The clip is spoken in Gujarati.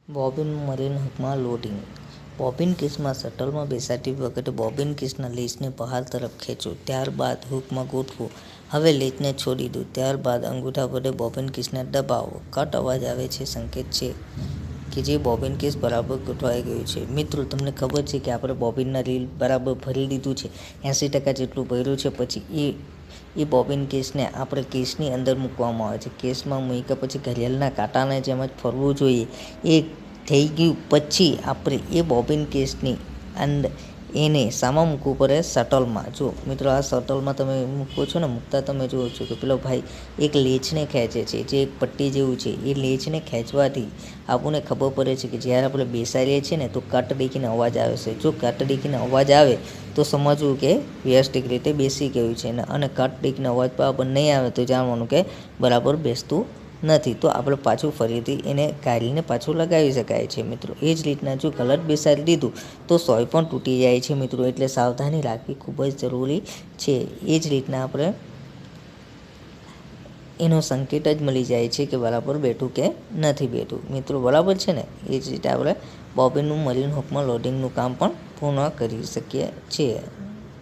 બોબિન મરીન હૂકમાં લોડિંગ. બોબિન કેસમાં શટલમાં બેસાડતી વખતે બોબિન કેસના લેસને બહાર તરફ ખેંચો, ત્યારબાદ હૂકમાં ગોઠવો. હવે લેસને છોડી દો, ત્યારબાદ અંગૂઠા વડે બોબિન કેસને દબાવો. કટ અવાજ આવે છે સંકેત છે કે જે બોબિન કેસ બરાબર ગોઠવાઈ ગયું છે. મિત્રો, તમને ખબર છે કે આપણે બોબિનના રીલ બરાબર ભરી લીધું છે, 80% જેટલું ભર્યું છે. પછી એ બોબિન કેસને આપણે કેસની અંદર મૂકવામાં આવે છે. કેસમાં મૂક્યા પછી ઘડિયાળના કાંટાને જેમ જ ફરવું જોઈએ એ થઈ ગયું. પછી આપણે એ બોબિન કેસની અંદર એને શામાં મૂકવું પડે? શટલમાં. જો મિત્રો, આ શટલમાં તમે મૂકો છો ને, મૂકતા તમે જુઓ છો કે પેલો ભાઈ એક લેચને ખેંચે છે, જે એક પટ્ટી જેવું છે. એ લેચને ખેંચવાથી આપણને ખબર પડે છે કે જ્યારે આપણે બેસાડીએ છીએ ને તો કટ દેખીને અવાજ આવે છે. જો કટ દેખીને અવાજ આવે તો સમજવું કે વ્યવસ્થિત રીતે બેસી ગયું છે, અને કટ દેખીને અવાજ બરાબર નહીં આવે તો જાણવાનું કે બરાબર બેસતું નથી. તો આપણે પાછું ફરીથી એને કાઢીને પાછું લગાવી શકાય છે. મિત્રો, એ જ રીતના જો ગલત બેસાડી દીધું તો સોય પણ તૂટી જાય છે. મિત્રો, એટલે સાવધાની રાખવી ખૂબ જ જરૂરી છે. એ જ રીતના આપણે એનો સંકેત જ મળી જાય છે કે બરાબર બેઠું કે નથી બેઠું. મિત્રો, બરાબર છે ને? એ જ રીતે આપણે બોબિનનું મરીન હૂકમાં લોડિંગનું કામ પણ પૂર્ણ કરી શકીએ છીએ.